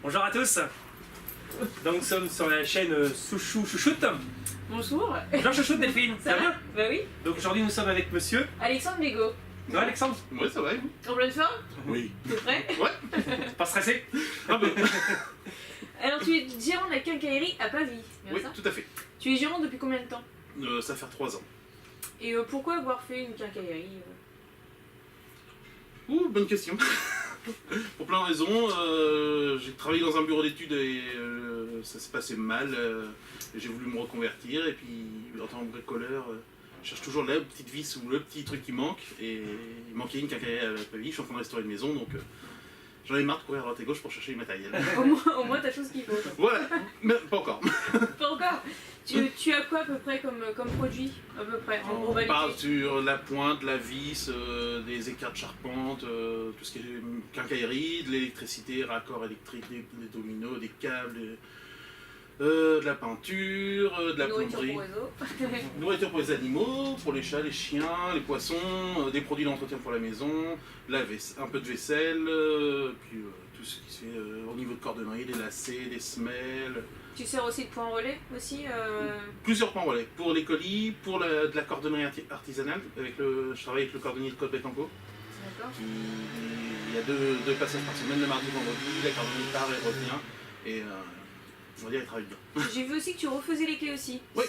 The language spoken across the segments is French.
Bonjour à tous. Donc nous sommes sur la chaîne Souchou Chouchoute. Bonjour. Bonjour Chouchoute Delphine, ça va bien? Bah oui. Donc aujourd'hui nous sommes avec monsieur. Alexandre Bégaud. Ça va Alexandre? Ouais, ça va, et vous? En pleine forme? Oui. T'es prêt? Ouais. Pas stressé? Ah bah, Alors tu es gérant de la quincaillerie à Pavie, bien oui, ça? tout à fait. Tu es gérant depuis combien de temps? Ça fait 3 ans. Et pourquoi avoir fait une quincaillerie Ouh, bonne question. Pour plein de raisons. J'ai travaillé dans un bureau d'études et ça s'est passé mal. Et j'ai voulu me reconvertir et puis en tant que bricoleur, je cherche toujours la petite vis ou le petit truc qui manque. Et il manquait une quincaillerie à Pavie. Je suis en train de restaurer une maison donc j'en ai marre de courir à droite et gauche pour chercher du matériel. Au moins t'as chose qu'il faut. Voilà, mais pas encore. Pas encore. Tu as quoi à peu près comme produit? À peu près, en On globalité? parle sur la pointe, la vis, des écarts de charpente, tout ce qui est quincaillerie, de l'électricité, raccords électriques, des dominos, des câbles, de la peinture, de la Nourriture plomberie. pour oiseaux. Nourriture pour les animaux, pour les chats, les chiens, les poissons, des produits d'entretien pour la maison, un peu de vaisselle, puis tout ce qui se fait au niveau de cordonnerie, des lacets, des semelles. Tu sers aussi de point relais aussi Plusieurs points relais. Pour les colis, pour de la cordonnerie artisanale, je travaille avec le cordonnier de Côte-Bécancourt. D'accord. Il y a deux passages par semaine, le mardi, vendredi, la cordonnier part et revient. Et on va dire, il travaille bien. J'ai vu aussi que tu refaisais les clés aussi. Oui,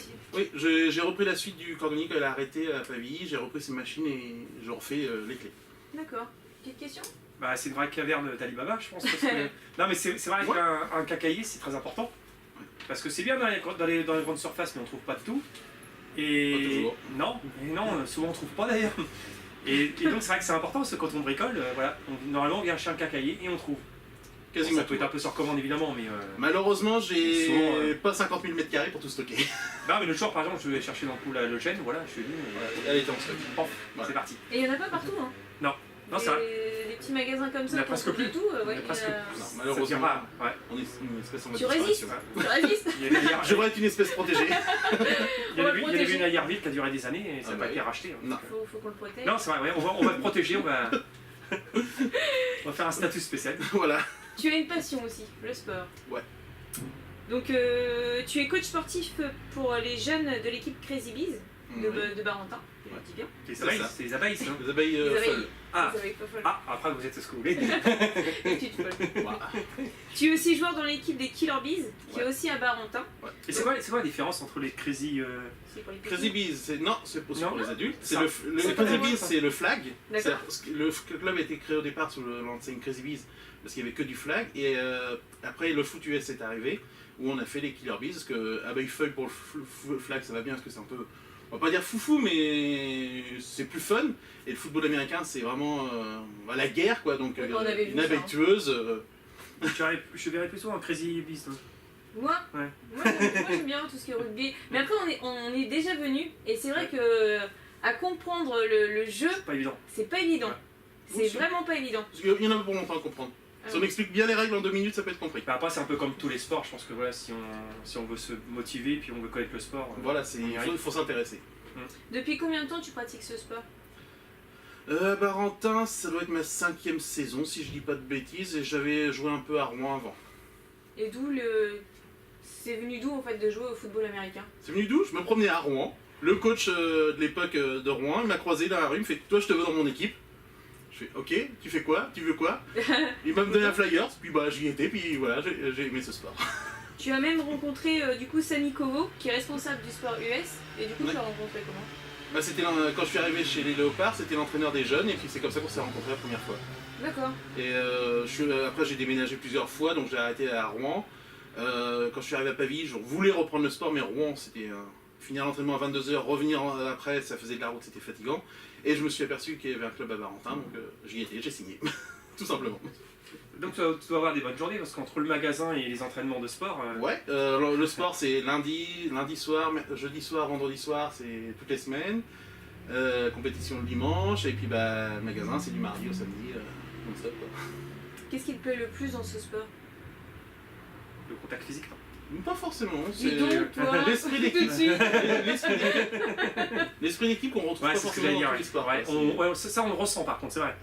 j'ai repris la suite du cordonnier quand elle a arrêté à Pavie, j'ai repris ses machines et je refais les clés. D'accord. Petite question? Bah c'est une vraie caverne d'Alibaba je pense. Parce que... Non mais c'est vrai qu'un quincailler c'est très important. Parce que c'est bien dans les grandes surfaces mais on trouve pas de tout. Et Pas toujours. Non, souvent on trouve pas d'ailleurs. Et donc c'est vrai que c'est important parce que quand on bricole, voilà, normalement on vient chez un quincailler et on trouve. Quasiment Ça peut être un peu sur commande évidemment, mais... Malheureusement, j'ai souvent, pas 50 000 m² pour tout stocker. Non mais le jour par exemple je vais chercher dans le coup le chêne, voilà, je suis venu, Elle était en stock. Pof, Voilà. c'est parti. Et il y en a pas partout, hein? Non c'est vrai, Les petits magasins comme Il y en ça, a qui presque ont plus. tout, Il y en a ouais, presque Non, ça tient malheureusement, pas, ouais. on est une espèce en voie de Tu résistes. disparition. Tu résistes. Il y avait une Je devrais être une espèce protégée. Il y avait une à Yarville qui a duré des années et ça n'a Ah pas bah été oui. racheté. Hein, Non. donc, Faut qu'on le protège. Non, c'est vrai, ouais, on va le protéger, on va faire un statut spécial. Voilà. Tu as une passion aussi, le sport. Ouais. Donc tu es coach sportif pour les jeunes de l'équipe Crazy Bees de Barentin. Ouais. Je dis bien. Les abeilles, c'est les abeilles, ça. Les abeilles Les abeilles. folles. Ah, Vous avez pas folle. après vous êtes ce que vous voulez. Petite folle. Voilà. Tu es aussi joueur dans l'équipe des Killer Bees, qui est Ouais. aussi à Barentin. Et c'est quoi la différence entre les crazy... C'est pour les petits. Crazy Bees, c'est aussi Non. pour les adultes. Ça. Le C'est Crazy pas Bees, ça. c'est le flag. D'accord. Le club a été créé au départ sous l'enseigne Crazy Bees parce qu'il n'y avait que du flag. Et après, le foot US est arrivé où on a fait les Killer Bees. Parce que abeille-feuille pour le flag, ça va bien parce que c'est un peu, on va pas dire foufou, mais c'est plus fun. Et le football américain, c'est vraiment la guerre, quoi. Donc Oui, on avait vu une ça, abeille hein. tueuse. Je verrais plus souvent un crazy beast. Hein. Moi, Ouais. moi j'aime bien tout ce qui est rugby. Mais après on est déjà venu et c'est vrai que à comprendre le jeu, C'est pas évident. c'est pas évident. Ouais. C'est vraiment pas évident. Parce qu'il y en a pour longtemps à comprendre. Si on explique bien les règles en 2 minutes, ça peut être compris. Bah, après c'est un peu comme tous les sports, je pense que voilà, si on veut se motiver puis on veut connaître le sport... Voilà, on y il arrive. faut s'intéresser. Depuis combien de temps tu pratiques ce sport? Barentin, ça doit être ma 5e saison si je dis pas de bêtises, et j'avais joué un peu à Rouen avant. Et c'est venu d'où en fait de jouer au football américain? C'est venu d'où? Je me promenais à Rouen. Le coach de l'époque de Rouen, il m'a croisé dans la rue, il me fait toi je te veux dans mon équipe. Je fais ok, tu fais quoi? Tu veux quoi? Il m'a donné un flyers, puis bah j'y étais, puis voilà, j'ai aimé ce sport. Tu as même rencontré du coup Sami Kovo qui est responsable du sport US et du coup Ouais. tu l'as rencontré comment? Bah, quand je suis arrivé chez les Léopards, c'était l'entraîneur des jeunes, et puis c'est comme ça qu'on s'est rencontrés la première fois. D'accord. Et après j'ai déménagé plusieurs fois, donc j'ai arrêté à Rouen. Quand je suis arrivé à Pavie, je voulais reprendre le sport, mais Rouen c'était finir l'entraînement à 22h, revenir après, ça faisait de la route, c'était fatigant. Et je me suis aperçu qu'il y avait un club à Barentin, donc j'y étais, j'ai signé, tout simplement. Donc tu dois avoir des bonnes journées parce qu'entre le magasin et les entraînements de sport... Ouais, le sport c'est lundi soir, jeudi soir, vendredi soir, c'est toutes les semaines. Compétition le dimanche, et puis bah, magasin c'est du mardi au samedi, non-stop quoi. Qu'est-ce qui te plaît le plus dans ce sport? Le contact physique, non. Pas forcément, Dis c'est donc, toi, l'esprit tout d'équipe. de suite. L'esprit d'équipe qu'on retrouve Ouais, pas c'est ce que forcément j'allais dans dire. tous les sports. Ouais, quoi. ça, on le ressent par contre, c'est vrai.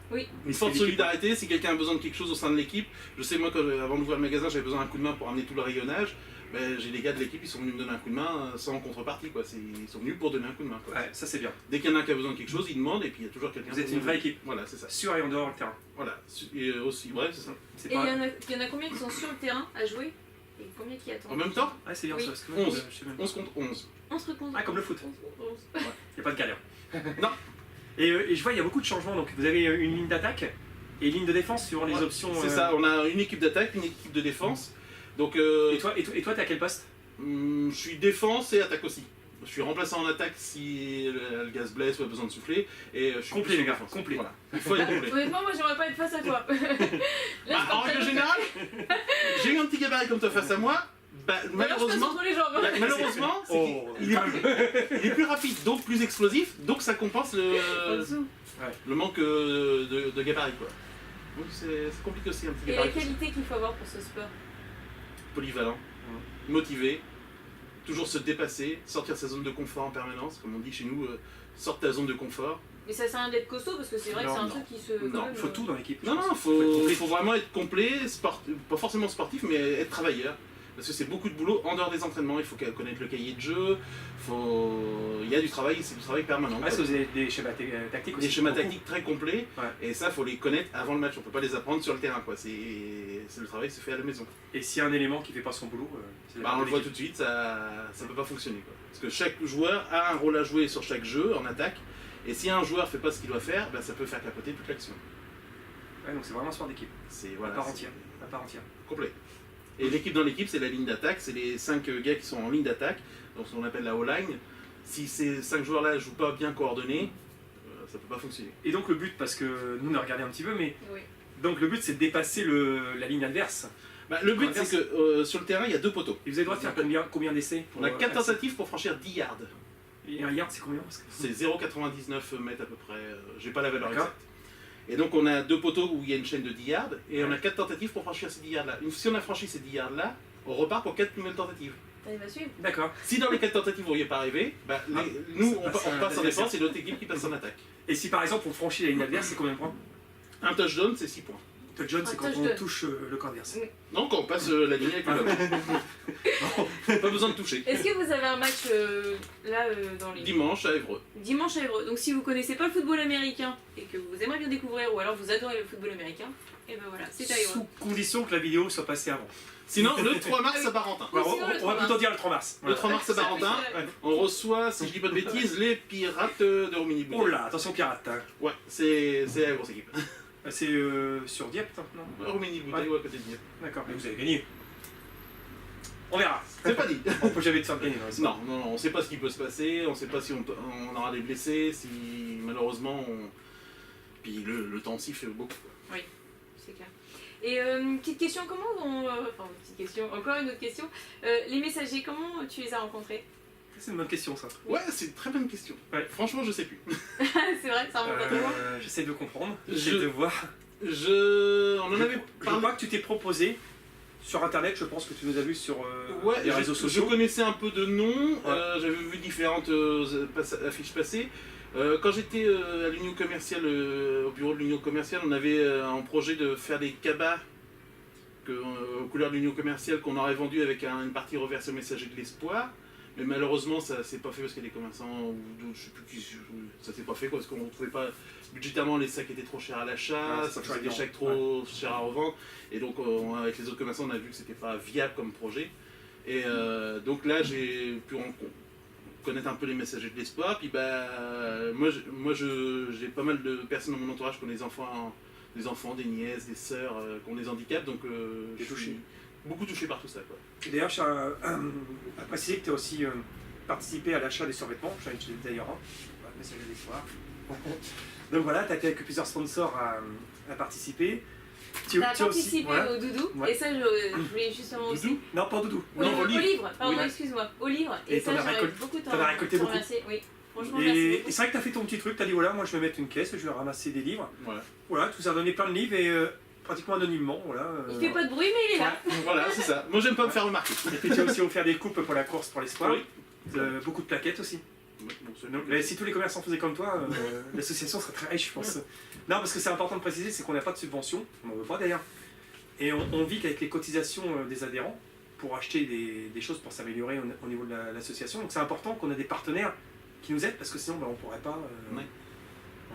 Une forte solidarité, si quelqu'un a besoin de quelque chose au sein de l'équipe. Je sais, moi, avant d'ouvrir le magasin, j'avais besoin d'un coup de main pour amener tout le rayonnage. Ben, j'ai des gars de l'équipe, ils sont venus me donner un coup de main sans contrepartie. Quoi. Ils sont venus pour donner un coup de main. Quoi. Ouais, ça c'est bien. Dès qu'il y en a un qui a besoin de quelque chose, il demande et puis il y a toujours quelqu'un. Vous êtes pour une nous vraie aider. équipe. Voilà, c'est ça. Sur et en dehors du terrain. Voilà. Et aussi, bref, c'est ça. C'est Et il pas... y en a combien qui sont sur le terrain à jouer? Et combien qui attendent? En même temps, Ouais, c'est bien Oui. ça. Parce que 11. je sais même. 11 contre 11. On se recompte. Ah, comme le foot. On se- Il n'y a pas de galère. Non. Et je vois, il y a beaucoup de changements. Donc vous avez une ligne d'attaque et une ligne de défense suivant les Ouais, options. C'est ça, on a une équipe d'attaque, une équipe de défense. Donc, Et toi, t'es à quel poste? je suis défense et attaque aussi. Je suis remplaçant en attaque si le gaz blesse ou a besoin de souffler. Et je suis Complet, plus en les gars, défense. complet. Voilà. Il faut être complet. Honnêtement, moi j'aimerais pas être face à toi. Là, Ah, en règle générale, j'ai eu un petit gabarit comme toi face à moi. Bah, malheureusement, entre les jambes. malheureusement c'est Oh, qu'il il est plus rapide, donc plus explosif, donc ça compense le manque de gabarit. Quoi. Donc c'est compliqué aussi un petit Et la gabarit. qualité qu'il faut avoir pour ce sport? Polyvalent, motivé, toujours se dépasser, sortir de sa zone de confort en permanence, comme on dit chez nous, sort de ta zone de confort. Mais ça sert à rien d'être costaud parce que c'est vrai que Non, c'est un non. truc qui se. Non, quand même, Il faut tout dans l'équipe. Non, non, être complet. faut vraiment être complet, pas forcément sportif, mais être travailleur. Parce que c'est beaucoup de boulot en dehors des entraînements, il faut connaître le cahier de jeu, il y a du travail, c'est du travail permanent. Ouais, ça, vous avez des schémas tactiques aussi. Des schémas beaucoup. tactiques très complets, Ouais. et ça, faut les connaître avant le match, on peut pas les apprendre sur le terrain. Quoi. Le travail se fait à la maison. Et s'il y a un élément qui fait pas son boulot, c'est la Bah, on le perte de voit l'équipe. tout de suite, ça peut pas fonctionner. Quoi. Parce que chaque joueur a un rôle à jouer sur chaque jeu en attaque, et si un joueur fait pas ce qu'il doit faire, bah, ça peut faire capoter toute l'action. Ouais, donc c'est vraiment un sport d'équipe. C'est À voilà, part c'est entière. À part entière. complet. Et l'équipe dans l'équipe, c'est la ligne d'attaque, c'est les 5 gars qui sont en ligne d'attaque, donc ce qu'on appelle la O-line. Si ces 5 joueurs-là ne jouent pas bien coordonnés, ça peut pas fonctionner. Et donc le but, parce que nous on a regardé un petit peu, mais Oui. donc le but c'est de dépasser la ligne adverse. Bah, le but, Inverse. c'est que sur le terrain, il y a 2 poteaux. Et vous avez le droit de faire combien d'essais On a pour, 4 passer tentatives pour franchir 10 yards. Et un yard c'est combien? Parce que- C'est 0,99 mètres à peu près. J'ai pas la valeur D'accord. exacte. Et donc on a 2 poteaux où il y a une chaîne de 10 yards, et on a Ouais. 4 tentatives pour franchir ces 10 yards-là. Si on a franchi ces 10 yards-là, on repart pour 4 nouvelles tentatives. T'arrives à suivre? D'accord. Si dans les 4 tentatives vous n'y pas arrivé, bah, Ah, nous ça on, passe on à passe en la défense et l'autre équipe qui passe en attaque. Et si par exemple on franchit la ligne adverse, c'est combien de points? Un touchdown, c'est 6 points. Touchdown, c'est Un quand on touchdown. touche le camp adverse. Non, quand on passe la ligne avec le ballon. Pas besoin de toucher. Est-ce que vous avez un match là dans les. Dimanche à Évreux. Dimanche à Évreux. Donc si vous connaissez pas le football américain et que vous aimeriez bien découvrir ou alors vous adorez le football américain, et ben voilà, c'est à Évreux. Sous condition que la vidéo soit passée avant. Sinon, le 3 mars à Barentin. Oui, Alors, sinon, le on 3 va plutôt dire le 3 mars. Le 3 mars à Barentin, Ouais. on reçoit, si je dis pas de bêtises, les pirates de Romilly. Oh là, attention pirate. Hein. Ouais, c'est la grosse équipe. C'est sur Dieppe, non? Romilly Bouteille, ouais, à côté de Dieppe. D'accord, mais vous avez gagné. On verra. C'est pas dit. On peut jamais te faire gagner dans les sports. Non, on sait pas ce qui peut se passer, on sait pas si on aura des blessés, si malheureusement Puis le temps aussi fait beaucoup. Quoi. C'est clair. Et petite question, comment on. Enfin, petite question, encore une autre question. Les messagers, comment tu les as rencontrés? C'est une bonne question ça. Ouais, c'est une très bonne question. Ouais. Franchement, je sais plus. C'est vrai, ça remonte à trop loin. J'essaie de comprendre, Je- j'essaie de voir. On en avait Je parlé. crois que tu t'es proposé sur internet, je pense que tu nous as vu sur Ouais, les réseaux sociaux. Je connaissais un peu de nom, j'avais vu différentes affiches passer. Quand j'étais à l'union commerciale, au bureau de l'union commerciale, on avait un projet de faire des cabas aux couleurs de l'union commerciale qu'on aurait vendu avec une partie reversée au messager de l'espoir. Mais malheureusement, ça s'est pas fait parce qu'il y a des commerçants, je sais plus qui, ça s'est pas fait quoi, parce qu'on ne trouvait pas, budgétairement les sacs étaient trop chers à l'achat, Ouais, ça c'est faisait des pas chèques trop chers à revendre, et donc avec les autres commerçants on a vu que c'était pas viable comme projet. Et donc là j'ai pu connaître un peu les messagers de l'espoir, puis bah, moi j'ai pas mal de personnes dans mon entourage qui ont des enfants, des nièces, des sœurs qui ont des handicaps, donc T'es je touché. suis beaucoup touché par tout ça. Quoi. Et d'ailleurs, je tiens à préciser que tu as aussi participé à l'achat des survêtements. J'en ai acheté d'ailleurs un. Voilà, message d'espoir. Donc voilà, tu as été avec plusieurs sponsors à participer. Tu as aussi- participé voilà. au doudou, Ouais. et ça je voulais justement aussi. Doudou Non, pas Doudou. Au Non, livre, au livre. au livre, pardon, Oui. excuse-moi, au livre. Et Et ça, t'en as j'aurais récolté- beaucoup de temps. t'en as récolté beaucoup. Oui, franchement, merci Et beaucoup. c'est vrai que tu as fait ton petit truc, tu as dit voilà, moi je vais mettre une caisse, je vais ramasser des livres. Voilà. Voilà, tout ça a donné plein de livres et pratiquement anonymement. Voilà, Il fait pas de bruit, mais il est là. Voilà, c'est ça. Moi, j'aime pas me faire remarquer. Et puis tu as aussi offert des coupes pour la course pour l'espoir. Oui. Beaucoup de plaquettes aussi. Ouais, bon, c'est- Donc, si tous les commerçants faisaient comme toi, l'association serait très riche, je pense. Non, parce que c'est important de préciser, c'est qu'on n'a pas de subvention, on n'en veut pas d'ailleurs. Et on vit qu'avec les cotisations des adhérents pour acheter des choses pour s'améliorer au niveau de l'association. Donc c'est important qu'on ait des partenaires qui nous aident, parce que sinon on ne pourrait pas... Ouais.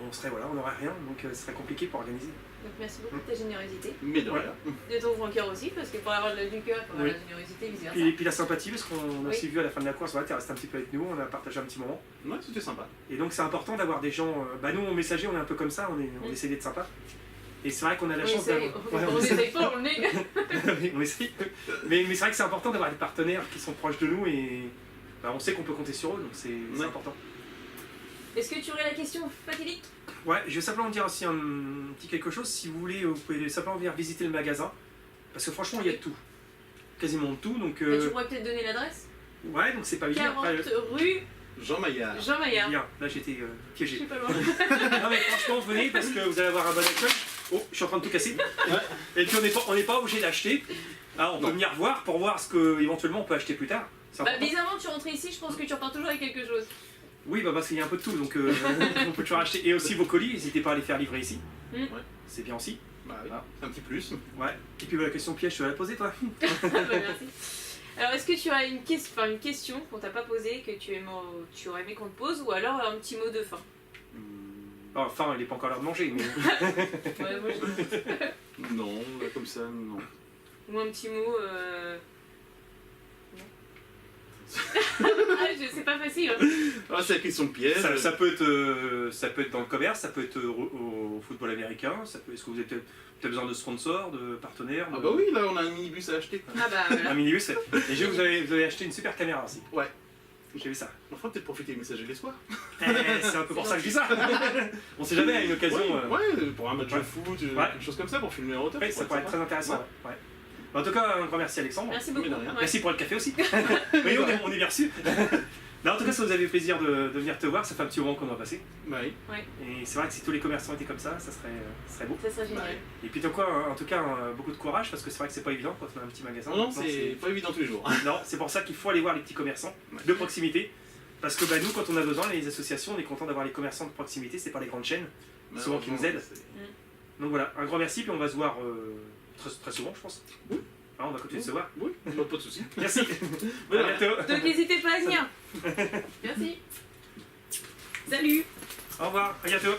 On n'aurait rien, donc ce serait compliqué pour organiser. Donc merci beaucoup de ta générosité. Mais de Ouais. rien. De ton grand cœur aussi, parce que pour avoir du cœur, il faut avoir Oui. la générosité, vice versa. Et puis la sympathie, parce qu'on a Oui. aussi vu à la fin de la course, voilà, tu es resté un petit peu avec nous, on a partagé un petit moment. Ouais, c'était sympa. Et donc c'est important d'avoir des gens... nous, en messager, on est un peu comme ça, on essaie d'être sympa. Et c'est vrai qu'on a la On chance essaye, d'avoir... on essaye pas, on est. Oui, on essaye. Mais c'est vrai que c'est important d'avoir des partenaires qui sont proches de nous et on sait qu'on peut compter sur eux, donc c'est Ouais. important. Est-ce que tu aurais la question fatidique? Ouais, je vais simplement dire aussi un petit quelque chose. Si vous voulez, vous pouvez simplement venir visiter le magasin. Parce que franchement, il y a de tout. Quasiment de tout. Donc, Bah, tu pourrais peut-être donner l'adresse? ouais, donc c'est pas bien. 40 rue Jean Maillard. Jean Maillard. Bien, là j'étais Je piégé. suis pas loin. Non mais franchement, venez parce que vous allez avoir un bon accueil. Oh, je suis en train de tout casser. Et puis on n'est pas obligé d'acheter. Ah, on peut Non. venir voir pour voir ce que éventuellement on peut acheter plus tard. C'est Bah, important. bizarrement, tu rentres ici, je pense que tu repars toujours avec quelque chose. Oui, bah parce qu'il y a un peu de tout, donc on peut toujours acheter. Et aussi vos colis, n'hésitez pas à les faire livrer ici. Mm. Ouais. C'est bien aussi. Bah oui, Ah. un petit plus. Ouais. Et puis bah, la question piège, tu vas la poser toi. Bah, merci. Alors, est-ce que tu as une question qu'on t'a pas posée, que tu aurais aimé qu'on te pose, ou alors un petit mot de fin? Enfin, il n'est pas encore l'heure de manger, mais. Ouais, moi, Non, là, comme ça, non. Ou un petit mot. Ah, c'est pas facile. Hein. Ah, c'est la question piège. ça peut être dans le commerce, ça peut être au football américain, est-ce que vous avez peut-être besoin de sponsors, de partenaires Ah bah oui, là, on a un minibus à acheter. Ah bah voilà. Un minibus. Et vous avez acheté une super caméra aussi. Ouais. J'ai vu ça. On fera peut-être profiter des messages les soirs. C'est un peu pour ça que je dis ça. On sait jamais, à une occasion. Ouais, pour un match ouais. de foot, Ouais. quelque chose comme ça, pour filmer en hauteur. Ouais, ça pourrait être très intéressant. Ouais. En tout cas, un grand merci Alexandre. Merci beaucoup. Mais de rien. Ouais. Merci pour le café aussi. Oui, on est bien reçus. Non, en tout cas, si vous avez plaisir de venir te voir, ça fait un petit moment qu'on va passer. Bah oui. Et c'est vrai que si tous les commerçants étaient comme ça serait beau. Ça serait génial. Ouais. Et puis en tout cas, beaucoup de courage parce que c'est vrai que c'est pas évident quand on a un petit magasin. Non, Maintenant, c'est pas évident tous les jours. Non, c'est pour ça qu'il faut aller voir les petits commerçants Ouais. de proximité. Parce que nous, quand on a besoin, les associations, on est content d'avoir les commerçants de proximité, c'est pas les grandes chaînes. Souvent qui nous aident. Donc voilà, un grand merci, puis on va se voir très, très souvent, je pense. Oui. On va continuer de se voir. Oui, pas de soucis. Merci. Voilà. À bientôt. Donc n'hésitez pas à venir. Merci. Salut. Au revoir. À bientôt.